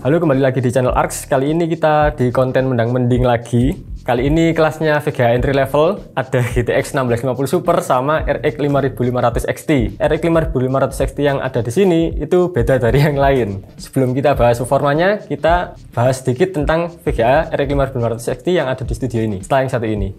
Halo, kembali lagi di channel ARX. Kali ini kita di konten mendang-mending lagi. Kali ini kelasnya VGA entry level, ada GTX 1650 Super sama RX 5500 XT. RX 5500 XT yang ada di sini itu beda dari yang lain. Sebelum kita bahas performanya, kita bahas sedikit tentang VGA RX 5500 XT yang ada di studio ini, setelah yang satu ini.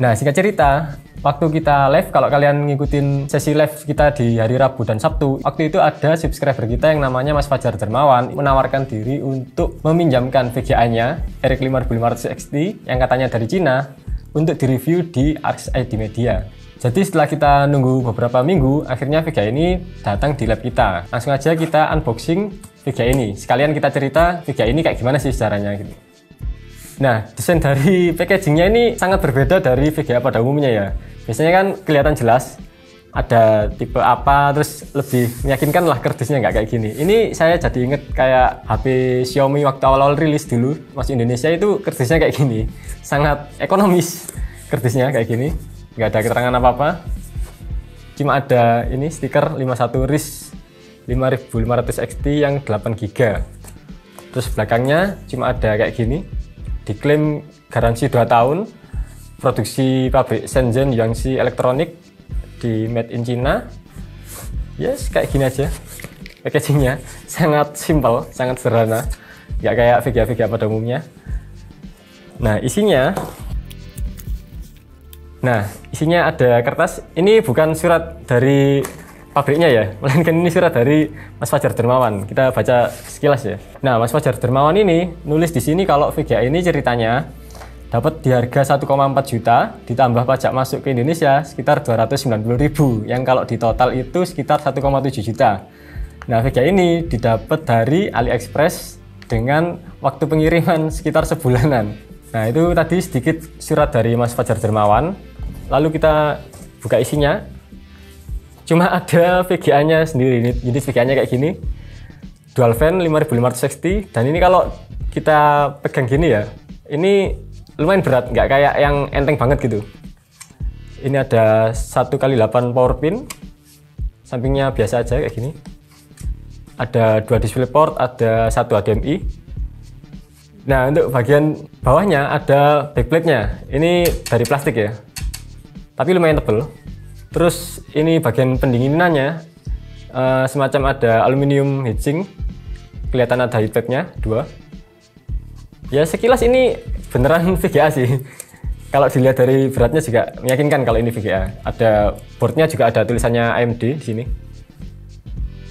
Nah, singkat cerita, waktu kita live, kalau kalian ngikutin sesi live kita di hari Rabu dan Sabtu, waktu itu ada subscriber kita yang namanya Mas Fajar Dermawan menawarkan diri untuk meminjamkan VGA-nya RX 5500 XT yang katanya dari Cina untuk direview di ARX ID Media. Jadi setelah kita nunggu beberapa minggu, akhirnya VGA ini datang di lab kita. Langsung aja kita unboxing VGA ini. Sekalian kita cerita VGA ini kayak gimana sih sejarahnya gitu. Nah, desain dari packagingnya ini sangat berbeda dari VGA pada umumnya ya. Biasanya kan kelihatan jelas ada tipe apa, terus lebih meyakinkan lah kardusnya nggak kayak gini. Ini saya jadi inget kayak HP Xiaomi waktu awal-awal rilis dulu masuk Indonesia itu kardusnya kayak gini. Sangat ekonomis kardusnya kayak gini, nggak ada keterangan apa-apa. Cuma ada ini stiker 51 RIS 5500 XT yang 8GB. Terus belakangnya cuma ada kayak gini. Diklaim garansi 2 tahun, produksi pabrik Shenzhen Yuanxi Electronic, di made in China. Yes, kayak gini aja packagingnya, sangat simple, sangat sederhana, nggak kayak VGA pada umumnya. Nah, isinya ada kertas. Ini bukan surat dari pabriknya ya, melainkan ini surat dari Mas Fajar Dermawan. Kita baca sekilas ya. Nah, Mas Fajar Dermawan ini nulis di sini kalau VGA ini ceritanya dapat di harga 1,4 juta ditambah pajak masuk ke Indonesia sekitar 290.000, yang kalau di total itu sekitar 1,7 juta. Nah, VGA ini didapat dari AliExpress dengan waktu pengiriman sekitar sebulanan. Nah, itu tadi sedikit surat dari Mas Fajar Dermawan. Lalu kita buka isinya. Cuma ada VGA-nya sendiri, ini jenis VGA-nya kayak gini, dual fan 5500 XT, dan ini kalau kita pegang gini ya, ini lumayan berat, nggak kayak yang enteng banget gitu. Ini ada 1x8 power pin, sampingnya biasa aja kayak gini. Ada 2 display port, ada 1 HDMI. Nah, untuk bagian bawahnya ada backplate-nya, ini dari plastik ya, tapi lumayan tebal. Terus ini bagian pendinginannya semacam ada aluminium heatsink, kelihatan ada heatpack-nya 2. Ya, sekilas ini beneran VGA sih. Kalau dilihat dari beratnya juga meyakinkan kalau ini VGA. Ada boardnya juga ada tulisannya AMD di sini.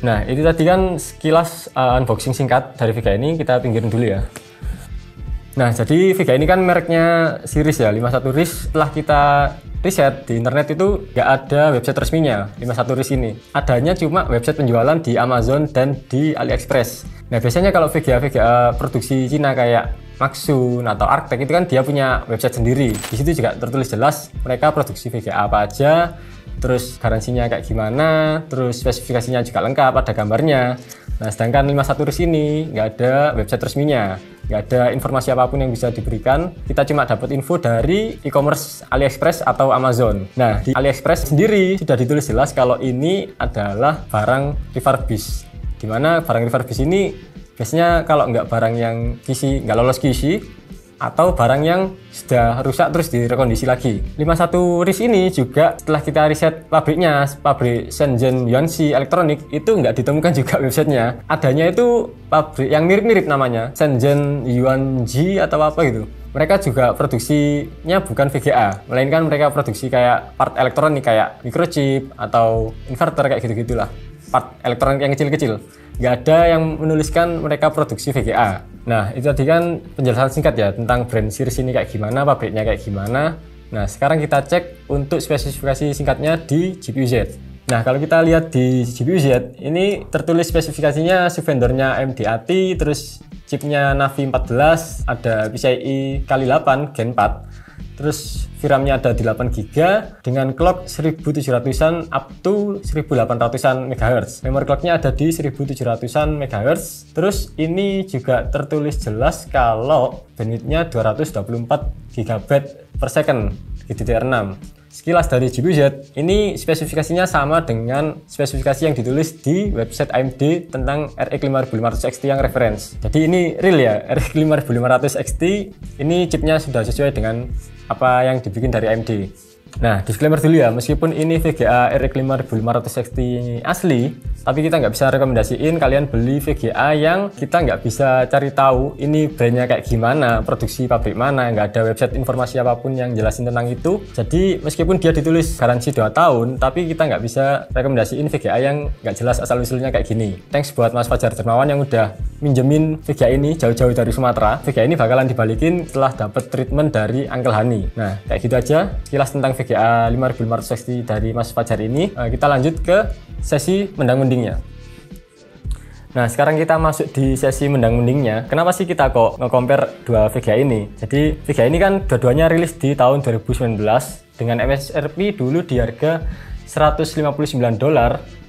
Nah, itu tadi kan sekilas unboxing singkat dari VGA ini, kita pinggirin dulu ya. Nah, jadi VGA ini kan mereknya series ya, 51 RIS. Setelah kita riset di internet itu nggak ada website resminya 51 RIS ini. Adanya cuma website penjualan di Amazon dan di AliExpress. Nah, biasanya kalau VGA produksi Cina kayak Maxun atau Arctek itu kan dia punya website sendiri. Di situ juga tertulis jelas mereka produksi VGA apa aja, terus garansinya kayak gimana, terus spesifikasinya juga lengkap, ada gambarnya. Nah, sedangkan 51 RIS ini nggak ada website resminya, nggak ada informasi apapun yang bisa diberikan. Kita cuma dapat info dari e-commerce AliExpress atau Amazon. Nah, di AliExpress sendiri sudah ditulis jelas kalau ini adalah barang refurbish. Dimana barang refurbish ini biasanya kalau nggak barang yang QC, nggak lolos QC, atau barang yang sudah rusak terus direkondisi lagi. 51 RIS ini juga setelah kita riset pabriknya, pabrik Shenzhen Yuanxi Electronic, itu nggak ditemukan juga websitenya. Adanya itu pabrik yang mirip-mirip namanya, Shenzhen Yuanji atau apa gitu. Mereka juga produksinya bukan VGA, melainkan mereka produksi kayak part elektronik kayak microchip atau inverter kayak gitu-gitulah. Part elektronik yang kecil-kecil. Nggak ada yang menuliskan mereka produksi VGA. Nah, itu tadi kan penjelasan singkat ya tentang brand series ini kayak gimana, pabriknya kayak gimana. Nah, sekarang kita cek untuk spesifikasi singkatnya di GPU Z. Nah, kalau kita lihat di GPU Z, ini tertulis spesifikasinya vendornya AMD ATI, terus chipnya Navi 14, ada PCIe X8 Gen 4. Terus VRAM-nya ada 8GB dengan clock 1700-an up to 1800-an MHz. Memory clock-nya ada di 1700-an MHz. Terus ini juga tertulis jelas kalau bandwidth-nya 224 GB per second GDDR6. sekilas dari GPU Z, ini spesifikasinya sama dengan spesifikasi yang ditulis di website AMD tentang RX 5500 XT yang reference. Jadi ini real ya, RX 5500 XT ini chipnya sudah sesuai dengan apa yang dibikin dari AMD. Nah, disclaimer dulu ya, meskipun ini VGA RX 5500 XT asli, tapi kita nggak bisa rekomendasiin kalian beli VGA yang kita nggak bisa cari tahu ini brandnya kayak gimana, produksi pabrik mana, nggak ada website informasi apapun yang jelasin tentang itu. Jadi meskipun dia ditulis garansi 2 tahun, tapi kita nggak bisa rekomendasiin VGA yang nggak jelas asal-usulnya kayak gini. Thanks buat Mas Fajar Dermawan yang udah minjemin VGA ini jauh-jauh dari Sumatera. VGA ini bakalan dibalikin setelah dapat treatment dari Uncle Hani. Nah, kayak gitu aja sekilas tentang VGA 5500 XT dari Mas Fajar ini. Kita lanjut ke sesi mendang-mendingnya. Nah, sekarang kita masuk di sesi mendang-mendingnya. Kenapa sih kita kok nge-compare dua VGA ini? Jadi VGA ini kan dua-duanya rilis di tahun 2019 dengan MSRP dulu di harga $159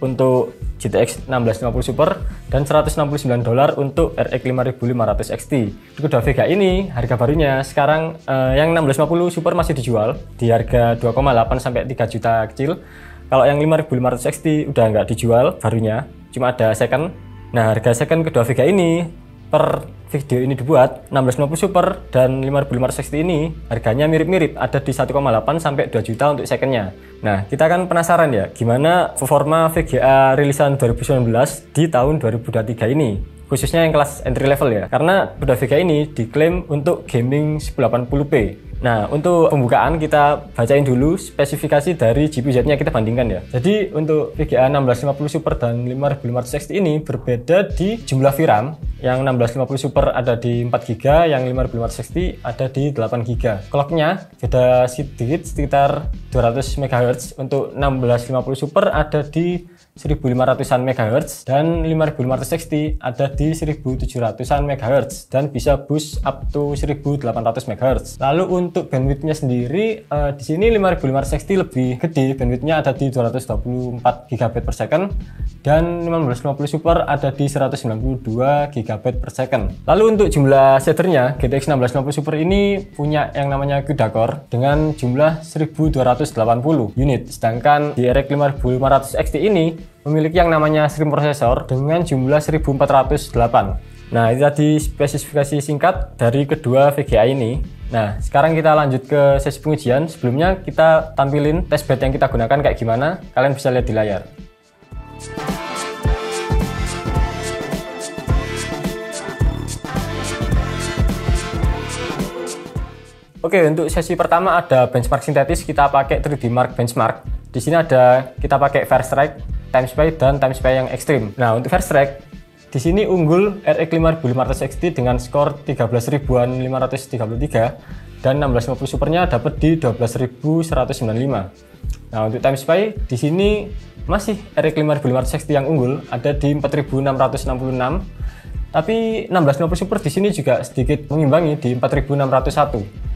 untuk GTX 1650 Super dan $169 untuk RX 5500 XT. Kedua VGA ini harga barunya sekarang yang 1650 Super masih dijual di harga 2,8 sampai 3 juta kecil. Kalau yang 5500 XT udah nggak dijual barunya, cuma ada second. Nah, harga second kedua VGA ini per video ini dibuat 1650 Super dan 5500 XT ini harganya mirip-mirip, ada di 1,8 sampai 2 juta untuk secondnya. Nah, kita kan penasaran ya gimana performa VGA rilisan 2019 di tahun 2023 ini, khususnya yang kelas entry level ya, karena kedua VGA ini diklaim untuk gaming 1080p. Nah, untuk pembukaan kita bacain dulu spesifikasi dari GPU Z-nya, kita bandingkan ya. Jadi untuk VGA 1650 Super dan 5500 XT ini berbeda di jumlah VRAM. Yang 1650 Super ada di 4GB, yang 5500 XT ada di 8GB. Clocknya beda sedikit, sekitar 200 MHz. Untuk 1650 Super ada di 1500-an MHz dan 5500 XT ada di 1700-an MHz dan bisa boost up to 1800 MHz. Lalu untuk bandwidthnya sendiri di sini 5500 XT lebih gede, bandwidthnya ada di 224 GB per second dan 1550 Super ada di 192 GB per second. Lalu untuk jumlah shadernya, GTX 1650 Super ini punya yang namanya CUDA Core dengan jumlah 1280 unit, sedangkan di RX 5500 XT ini memiliki yang namanya stream processor dengan jumlah 1408. Nah, itu tadi spesifikasi singkat dari kedua VGA ini. Nah, sekarang kita lanjut ke sesi pengujian. Sebelumnya kita tampilin testbed yang kita gunakan kayak gimana, kalian bisa lihat di layar. Oke, untuk sesi pertama ada benchmark sintetis, kita pakai 3D Mark benchmark. Di sini ada kita pakai First Strike, Time Spy dan Time Spy yang ekstrim. Nah, untuk First Strike di sini unggul RX 5500 XT dengan skor 13.533 dan 1650 Supernya dapat di 12.195. Nah, untuk Time Spy di sini masih RX 5500 XT yang unggul, ada di 4.666. Tapi 1650 Super di sini juga sedikit mengimbangi di 4.601.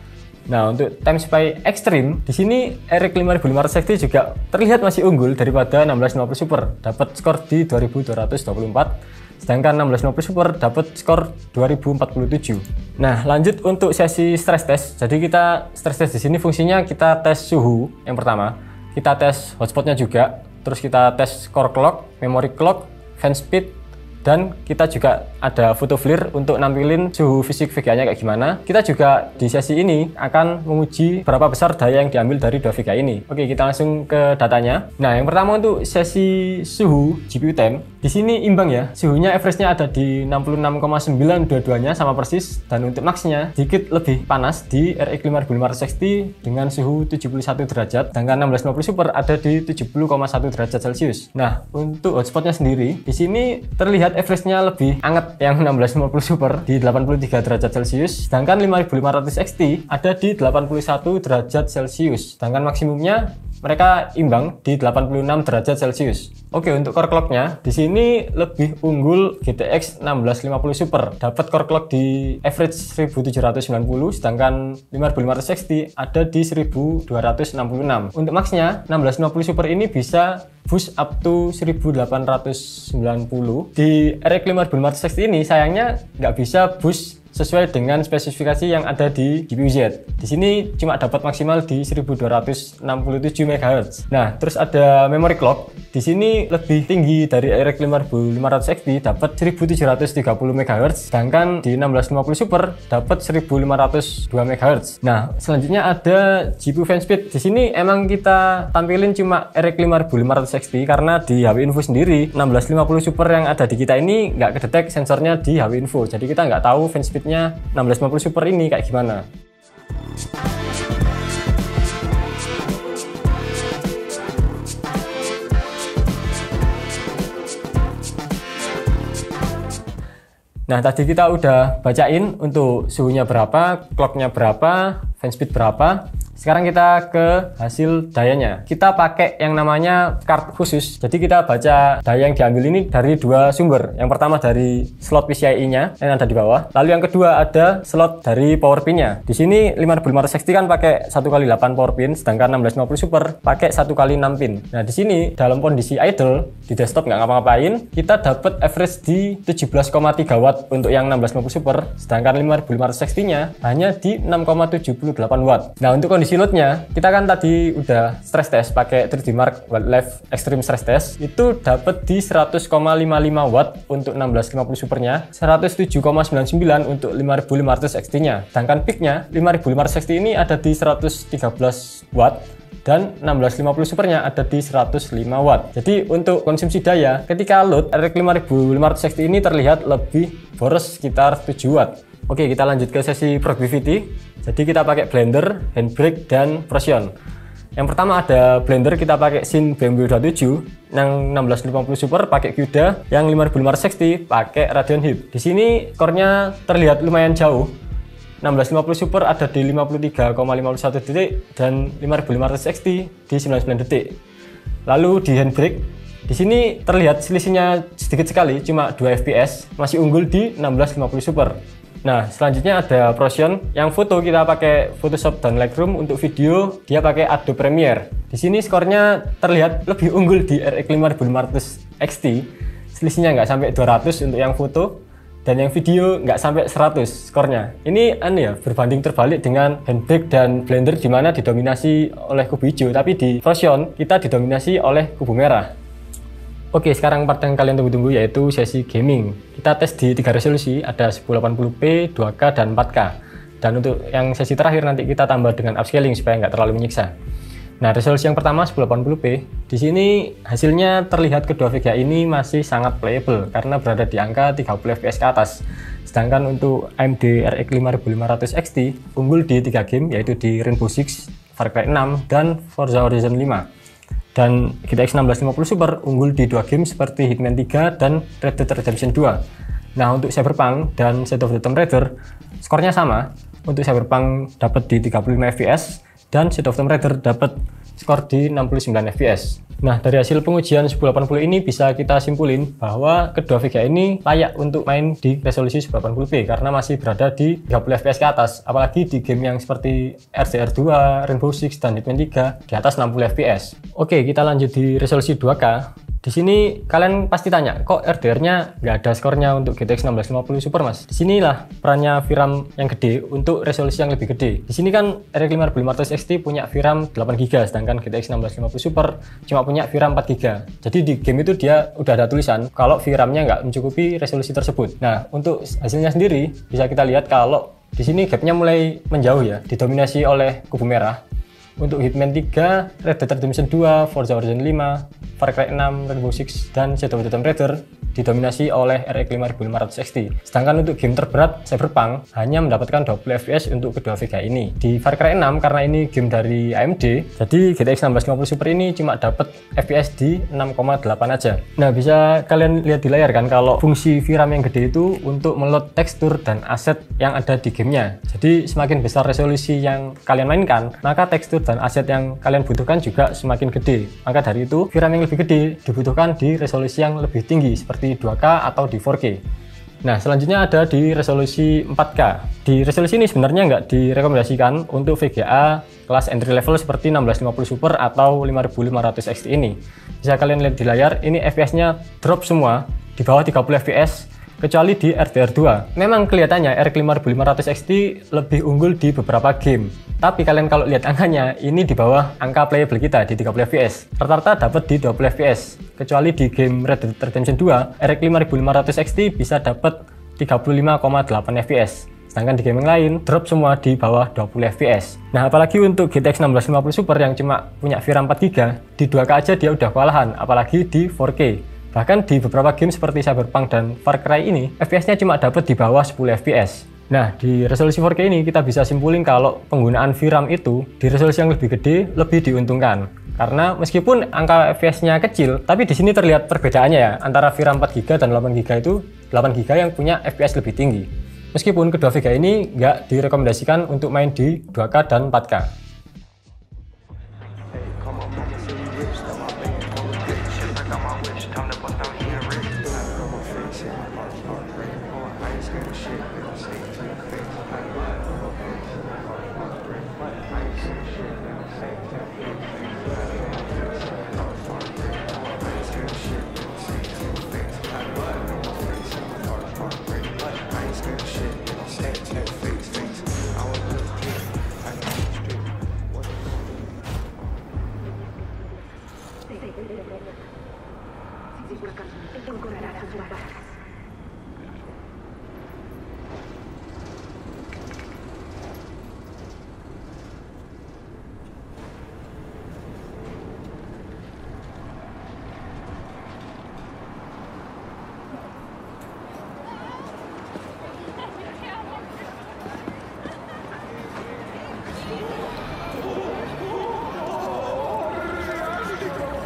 Nah, untuk Time Spy Extreme di sini RX 5500 XT juga terlihat masih unggul daripada 1650 Super, dapat skor di 2224, sedangkan 1650 Super dapat skor 2047. Nah, lanjut untuk sesi stress test. Jadi kita stress test di sini fungsinya kita tes suhu yang pertama, kita tes hotspotnya juga, terus kita tes core clock, memory clock, fan speed, dan kita juga ada photo flare untuk nampilin suhu fisik VGA-nya kayak gimana. Kita juga di sesi ini akan menguji berapa besar daya yang diambil dari dua VGA ini. Oke, kita langsung ke datanya. Nah, yang pertama untuk sesi suhu GPU temp, di sini imbang ya. Suhunya average-nya ada di 66,9 dua-duanya sama persis, dan untuk max-nya sedikit lebih panas di RX 5500 XT dengan suhu 71 derajat, sedangkan 1650 Super ada di 70,1 derajat Celcius. Nah, untuk hotspotnya sendiri di sini terlihat average-nya lebih hangat yang 1650 Super di 83 derajat Celcius, sedangkan 5500 XT ada di 81 derajat Celcius, sedangkan maksimumnya mereka imbang di 86 derajat Celcius. Oke, untuk core clock-nya di sini lebih unggul GTX 1650 Super, dapat core clock di average 1790, sedangkan 5500 XT ada di 1266. Untuk max-nya 1650 Super ini bisa boost up to 1890. Di RX 5500 XT ini sayangnya nggak bisa boost sesuai dengan spesifikasi yang ada di GPU Z. Di sini cuma dapat maksimal di 1267 MHz. Nah, terus ada memory clock. Di sini lebih tinggi dari RX 5500 XT, dapat 1730 MHz, sedangkan di 1650 Super dapat 1502 MHz. Nah, selanjutnya ada GPU fan speed. Di sini emang kita tampilin cuma RX 5500 XT karena di HW Info sendiri 1650 Super yang ada di kita ini nggak kedetek sensornya di HW Info. Jadi kita nggak tahu fan speednya 1650 Super ini kayak gimana. Nah, tadi kita udah bacain untuk suhunya berapa, clocknya berapa, fan speed berapa. Sekarang kita ke hasil dayanya. Kita pakai yang namanya card khusus. Jadi kita baca daya yang diambil ini dari dua sumber. Yang pertama dari slot PCIe-nya yang ada di bawah. Lalu yang kedua ada slot dari power pin-nya. Di sini 5500 XT kan pakai 1x8 power pin, sedangkan 1650 Super pakai 1x6 pin. Nah, di sini dalam kondisi idle di desktop nggak ngapa-ngapain, kita dapat average di 17,3 watt untuk yang 1650 Super, sedangkan 5500 XT-nya hanya di 6,78 watt. Nah, untuk kondisi loadnya, kita kan tadi udah stress test pakai 3D Mark Wildlife Extreme Stress Test, itu dapat di 100,55 watt untuk 1650 Supernya, 107,99 untuk 5500 XT-nya. Sedangkan peaknya 5500 XT ini ada di 113 watt dan 1650 Supernya ada di 105 watt. Jadi untuk konsumsi daya ketika load RX 5500 XT ini terlihat lebih boros sekitar 7 watt. Oke, kita lanjut ke sesi productivity. Jadi kita pakai blender, handbrake, dan Procion. Yang pertama ada blender, kita pakai Shin BMW 27, yang 1650 Super pakai CUDA, yang 5500 XT pakai Radeon Hip. Di sini core-nya terlihat lumayan jauh. 1650 Super ada di 53,51 detik dan 5500 XT di 99 detik. Lalu di handbrake, di sini terlihat selisihnya sedikit sekali, cuma 2 fps, masih unggul di 1650 Super. Nah, selanjutnya ada Procion. Yang foto kita pakai Photoshop dan Lightroom, untuk video dia pakai Adobe Premiere. Di sini skornya terlihat lebih unggul di RX 5500 XT. Selisihnya nggak sampai 200 untuk yang foto, dan yang video nggak sampai 100 skornya. Ini berbanding terbalik dengan handbrake dan blender, di mana didominasi oleh kubu hijau, tapi di Procion kita didominasi oleh kubu merah. Oke, sekarang part yang kalian tunggu-tunggu yaitu sesi gaming. Kita tes di 3 resolusi, ada 1080p, 2K, dan 4K. Dan untuk yang sesi terakhir nanti kita tambah dengan upscaling supaya nggak terlalu menyiksa. Nah, resolusi yang pertama 1080p. Di sini hasilnya terlihat kedua VGA ini masih sangat playable karena berada di angka 30 fps ke atas. Sedangkan untuk AMD RX 5500 XT unggul di 3 game, yaitu di Rainbow Six, Far Cry 6, dan Forza Horizon 5. Dan GTX 1650 Super unggul di 2 game seperti Hitman 3 dan Red Dead Redemption 2. Nah, untuk Cyberpunk dan Shadow of the Tomb Raider skornya sama. Untuk Cyberpunk dapat di 35 fps dan Shadow of the Tomb Raider dapat skor di 69 fps. Nah, dari hasil pengujian 1080 ini bisa kita simpulin bahwa kedua VGA ini layak untuk main di resolusi 1080p karena masih berada di 30 fps ke atas. Apalagi di game yang seperti RDR 2, Rainbow Six, dan Hitman 3 di atas 60 fps. Oke, kita lanjut di resolusi 2K. Di sini kalian pasti tanya, kok RDR-nya nggak ada skornya untuk GTX 1650 Super, Mas? Di sinilah perannya VRAM yang gede untuk resolusi yang lebih gede. Di sini kan RX 5500 XT punya VRAM 8GB, sedangkan GTX 1650 Super cuma punya VRAM 4GB. Jadi di game itu dia udah ada tulisan kalau VRAM-nya nggak mencukupi resolusi tersebut. Nah, untuk hasilnya sendiri bisa kita lihat kalau di sini gapnya mulai menjauh ya, didominasi oleh kubu merah. Untuk Hitman 3, Red Dead Redemption 2, Forza Horizon 5, Far Cry 6, Rainbow Six, dan Shadow of the Tomb Raider didominasi oleh RX 5500 XT. Sedangkan untuk game terberat Cyberpunk hanya mendapatkan 20 fps untuk kedua VGA ini. Di Far Cry 6 karena ini game dari AMD, jadi GTX 1650 Super ini cuma dapat fps di 6,8 aja. Nah, bisa kalian lihat di layar kan kalau fungsi VRAM yang gede itu untuk meload tekstur dan aset yang ada di gamenya. Jadi semakin besar resolusi yang kalian mainkan, maka tekstur dan aset yang kalian butuhkan juga semakin gede. Maka dari itu VRAM yang lebih gede dibutuhkan di resolusi yang lebih tinggi seperti 2K atau di 4K. Nah, selanjutnya ada di resolusi 4K. Di resolusi ini sebenarnya nggak direkomendasikan untuk VGA kelas entry level seperti 1650 Super atau 5500 XT ini. Bisa kalian lihat di layar, ini FPS-nya drop semua di bawah 30 fps kecuali di RDR2. Memang kelihatannya RX 5500 XT lebih unggul di beberapa game, tapi kalian kalau lihat angkanya, ini di bawah angka playable kita di 30 fps. Rata-rata dapat di 20 fps, kecuali di game Red Dead Redemption 2, RX 5500 XT bisa dapat 35,8 fps. Sedangkan di game yang lain, drop semua di bawah 20 fps. Nah, apalagi untuk GTX 1650 Super yang cuma punya VRAM 4GB, di 2K aja dia udah kewalahan, apalagi di 4K. Bahkan di beberapa game seperti Cyberpunk dan Far Cry ini, FPS-nya cuma dapat di bawah 10 fps. Nah, di resolusi 4K ini kita bisa simpulin kalau penggunaan VRAM itu di resolusi yang lebih gede lebih diuntungkan. Karena meskipun angka FPS-nya kecil, tapi di sini terlihat perbedaannya ya antara VRAM 4GB dan 8GB itu 8GB yang punya FPS lebih tinggi. Meskipun kedua VGA ini nggak direkomendasikan untuk main di 2K dan 4K.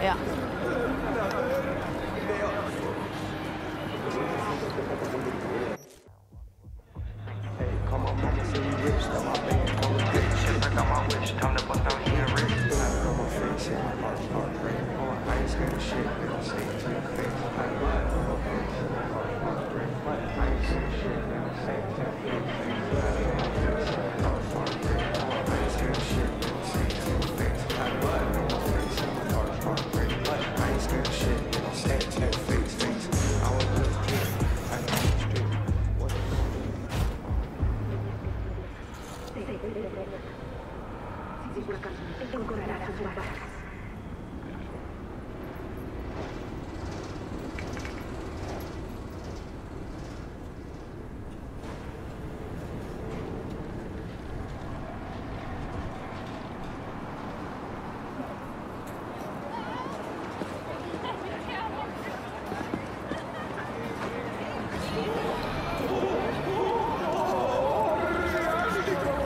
Ya.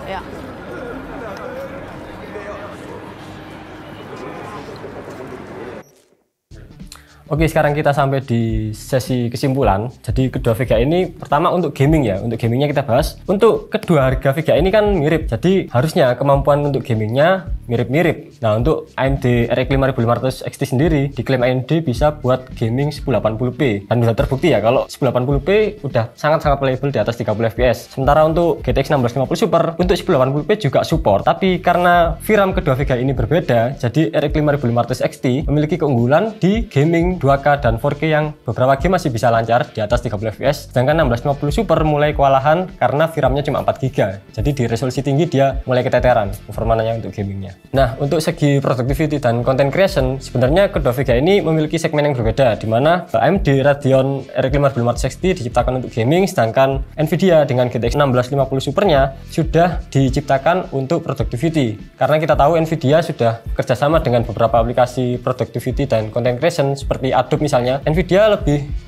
Ya. Oke, sekarang kita sampai di sesi kesimpulan. Jadi kedua VGA ini pertama untuk gaming ya, untuk gamingnya kita bahas. Untuk kedua harga VGA ini kan mirip, jadi harusnya kemampuan untuk gamingnya mirip-mirip. Nah, untuk AMD RX 5500 XT sendiri diklaim AMD bisa buat gaming 1080p, dan sudah terbukti ya kalau 1080p udah sangat-sangat playable di atas 30 fps. Sementara untuk GTX 1650 Super untuk 1080p juga support, tapi karena VRAM kedua VGA ini berbeda, jadi RX 5500 XT memiliki keunggulan di gaming 2K dan 4K yang beberapa game masih bisa lancar di atas 30 fps, sedangkan 1650 Super mulai kewalahan karena VRAM-nya cuma 4GB. Jadi di resolusi tinggi dia mulai keteteran performanya untuk gamingnya. Nah, untuk segi productivity dan content creation, sebenarnya kedua VGA ini memiliki segmen yang berbeda, di mana AMD Radeon RX 5500 XT diciptakan untuk gaming, sedangkan Nvidia dengan GTX 1650 Super-nya sudah diciptakan untuk productivity. Karena kita tahu Nvidia sudah kerjasama dengan beberapa aplikasi productivity dan content creation seperti Adobe misalnya. Nvidia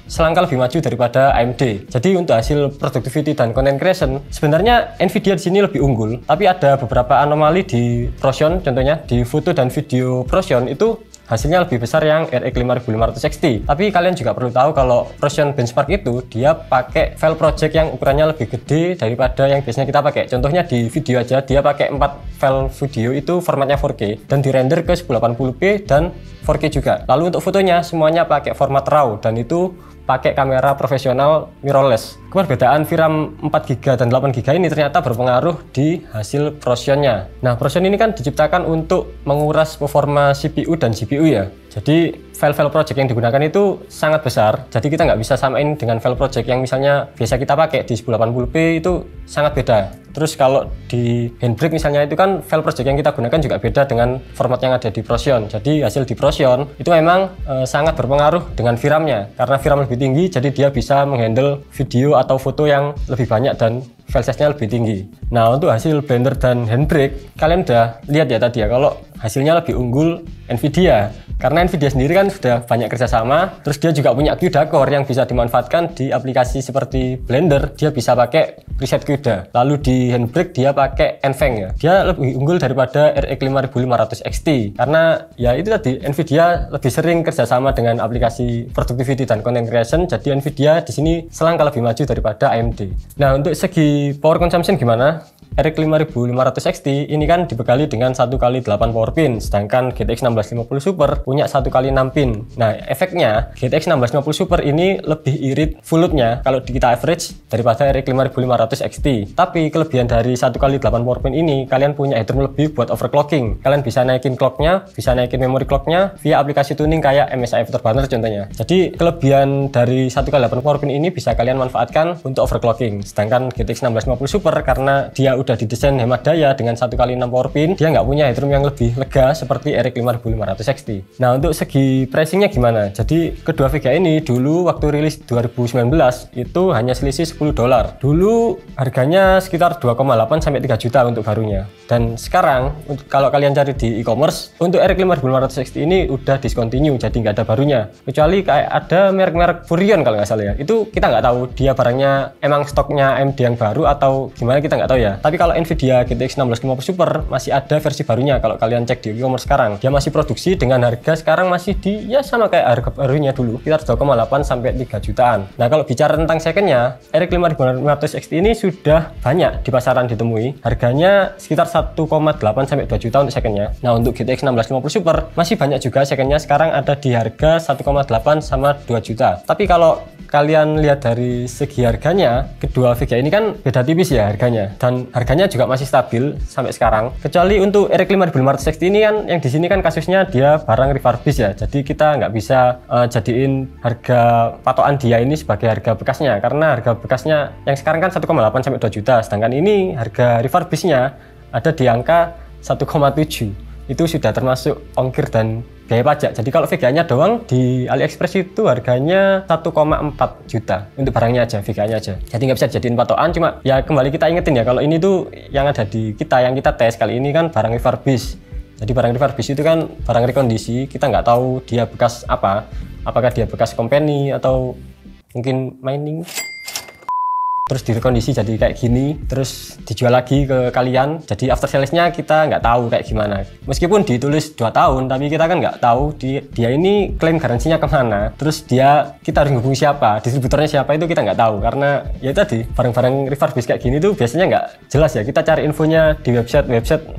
selangkah lebih maju daripada AMD. Jadi untuk hasil productivity dan content creation, sebenarnya Nvidia di sini lebih unggul, tapi ada beberapa anomali di Prosion, contohnya di foto dan video Prosion itu hasilnya lebih besar yang RX 5500 XT. Tapi kalian juga perlu tahu kalau Prosion benchmark itu dia pakai file project yang ukurannya lebih gede daripada yang biasanya kita pakai. Contohnya di video aja dia pakai 4 file video itu formatnya 4K dan dirender ke 1080p dan 4K juga. Lalu untuk fotonya semuanya pakai format RAW dan itu pakai kamera profesional mirrorless. Perbedaan VRAM 4GB dan 8GB ini ternyata berpengaruh di hasil Prosion-nya. Nah, Prosion ini kan diciptakan untuk menguras performa CPU dan GPU ya. Jadi file-file project yang digunakan itu sangat besar, jadi kita nggak bisa samain dengan file project yang misalnya biasa kita pakai di 1080p, itu sangat beda. Terus kalau di Handbrake misalnya itu kan file project yang kita gunakan juga beda dengan format yang ada di Prosion. Jadi hasil di Prosion itu memang sangat berpengaruh dengan VRAM-nya, karena VRAM lebih tinggi jadi dia bisa menghandle video atau foto yang lebih banyak dan file size-nya lebih tinggi. Nah, untuk hasil Blender dan Handbrake kalian udah lihat ya tadi ya, kalau hasilnya lebih unggul Nvidia, karena Nvidia sendiri kan sudah banyak kerjasama. Terus dia juga punya CUDA core yang bisa dimanfaatkan di aplikasi seperti Blender, dia bisa pakai preset CUDA. Lalu di Handbrake dia pakai NVENC ya, dia lebih unggul daripada RX 5500 XT, karena ya itu tadi Nvidia lebih sering kerjasama dengan aplikasi productivity dan content creation, jadi Nvidia di sini selangkah lebih maju daripada AMD. Nah, untuk segi power consumption gimana? RX 5500 XT ini kan dibekali dengan 1x8 power pin, sedangkan GTX 1650 Super punya 1x6 pin. Nah, efeknya GTX 1650 Super ini lebih irit full load-nya kalau kita average daripada RX 5500 XT. Tapi kelebihan dari 1x8 power pin ini, kalian punya headroom lebih buat overclocking. Kalian bisa naikin clock-nya, bisa naikin memory clock-nya via aplikasi tuning kayak MSI Afterburner contohnya. Jadi kelebihan dari 1x8 power pin ini bisa kalian manfaatkan untuk overclocking. Sedangkan GTX 1650 Super karena dia udah didesain hemat daya dengan 1x6 power pin, dia nggak punya headroom yang lebih lega seperti RX 5500 XT. Nah, untuk segi pricingnya gimana? Jadi kedua VGA ini dulu waktu rilis 2019 itu hanya selisih $10. Dulu harganya sekitar 2,8 sampai 3 juta untuk barunya. Dan sekarang kalau kalian cari di e-commerce, untuk RX 5500 XT ini udah discontinue, jadi nggak ada barunya. Kecuali kayak ada merek-merek Furion kalau nggak salah ya. Itu kita nggak tahu dia barangnya emang stoknya AMD yang baru atau gimana, kita nggak tahu ya. Tapi kalau Nvidia GTX 1650 Super masih ada versi barunya kalau kalian cek di e-commerce sekarang. Dia masih produksi dengan harga sekarang masih di ya sama kayak harga barunya dulu, sekitar 2,8 sampai 3 jutaan. Nah, kalau bicara tentang secondnya, RX 5500 XT ini sudah banyak di pasaran ditemui. Harganya sekitar 1,8 sampai 2 juta untuk secondnya. Nah, untuk GTX 1650 Super masih banyak juga secondnya, sekarang ada di harga 1,8 sama 2 juta. Tapi kalau kalian lihat dari segi harganya, kedua VGA ini kan beda tipis ya harganya, dan harganya juga masih stabil sampai sekarang. Kecuali untuk RX 5500 XT ini kan yang di sini kan kasusnya dia barang refurbish ya, jadi kita nggak bisa jadiin harga patokan dia ini sebagai harga bekasnya, karena harga bekasnya yang sekarang kan 1,8 sampai 2 juta, sedangkan ini harga refurbishnya ada di angka 1,7. Itu sudah termasuk ongkir dan biaya pajak. Jadi kalau VGA-nya doang di AliExpress itu harganya 1,4 juta untuk barangnya aja, VGA-nya aja. Jadi nggak bisa jadiin patokan, cuma ya kembali kita ingetin ya, kalau ini tuh yang ada di kita, yang kita tes kali ini kan barang refurbish. Jadi barang refurbish itu kan barang rekondisi, kita nggak tahu dia bekas apa, apakah dia bekas company atau mungkin mining. Terus direkondisi jadi kayak gini, terus dijual lagi ke kalian. Jadi after sales-nya kita nggak tahu kayak gimana. Meskipun ditulis 2 tahun, tapi kita kan nggak tahu dia ini klaim garansinya kemana. Terus kita harus hubungi siapa, distributornya siapa, itu kita nggak tahu. Karena ya tadi, barang-barang refurbish kayak gini tuh biasanya nggak jelas ya. Kita cari infonya di website,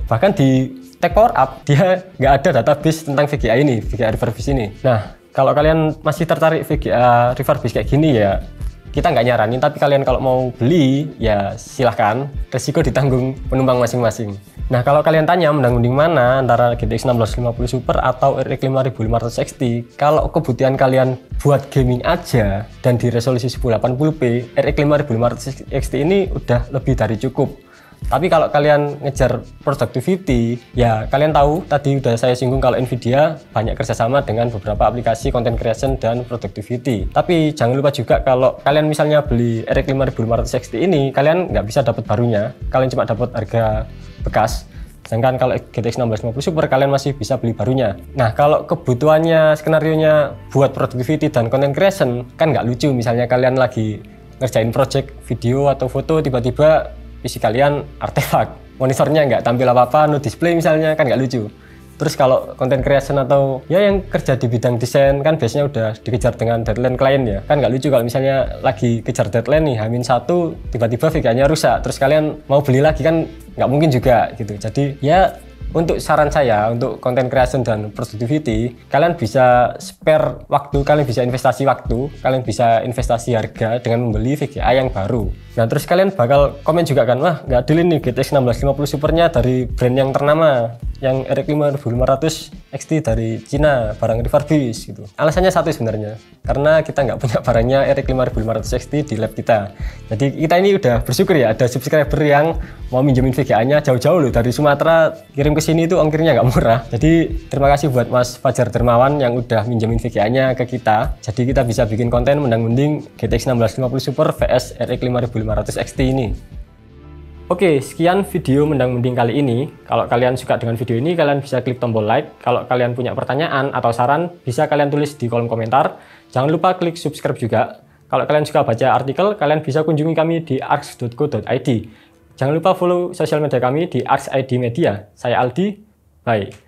bahkan di Tech Power Up, dia nggak ada database tentang VGA ini, VGA refurbish ini. Nah, kalau kalian masih tertarik VGA refurbish kayak gini ya, kita nggak nyaranin, tapi kalian kalau mau beli ya silahkan, resiko ditanggung penumpang masing-masing. Nah, kalau kalian tanya mending mana antara GTX 1650 Super atau RX 5500 XT, kalau kebutuhan kalian buat gaming aja dan di resolusi 1080p, RX 5500 XT ini udah lebih dari cukup. Tapi kalau kalian ngejar productivity, ya kalian tahu tadi udah saya singgung kalau Nvidia banyak kerjasama dengan beberapa aplikasi content creation dan productivity. Tapi jangan lupa juga kalau kalian misalnya beli RX 5500 XT ini, kalian nggak bisa dapat barunya, kalian cuma dapat harga bekas. Sedangkan kalau GTX 1650 Super kalian masih bisa beli barunya. Nah, kalau kebutuhannya, skenarionya buat productivity dan content creation, kan nggak lucu misalnya kalian lagi ngerjain project video atau foto, tiba-tiba PC kalian artefak, monitornya nggak tampil apa-apa, no display misalnya, kan nggak lucu. Terus kalau content creation atau ya yang kerja di bidang desain kan biasanya udah dikejar dengan deadline klien ya, kan nggak lucu kalau misalnya lagi kejar deadline nih, H-1 tiba-tiba VGA-nya rusak, terus kalian mau beli lagi kan nggak mungkin juga gitu. Jadi ya Untuk saran saya, untuk content creation dan productivity, kalian bisa spare waktu, kalian bisa investasi waktu, kalian bisa investasi harga dengan membeli VGA yang baru. Nah, terus kalian bakal komen juga kan, wah nggak adil nih GTX 1650 Supernya dari brand yang ternama, yang RX 5500 XT dari Cina, barang refurbish gitu. Alasannya satu sebenarnya, karena kita nggak punya barangnya RX 5500 XT di lab kita. Jadi kita ini udah bersyukur ya, ada subscriber yang mau minjemin VGA-nya jauh-jauh loh, dari Sumatera kirim ke sini itu ongkirnya nggak murah. Jadi terima kasih buat Mas Fajar Dermawan yang udah minjemin VGA-nya ke kita. Jadi kita bisa bikin konten mendang-mending GTX 1650 Super vs RX 5500 XT ini. Oke, sekian video mendang-mending kali ini. Kalau kalian suka dengan video ini, kalian bisa klik tombol like. Kalau kalian punya pertanyaan atau saran, bisa kalian tulis di kolom komentar. Jangan lupa klik subscribe juga. Kalau kalian suka baca artikel, kalian bisa kunjungi kami di arx.co.id. Jangan lupa follow sosial media kami di arx.id media. Saya Aldi, bye.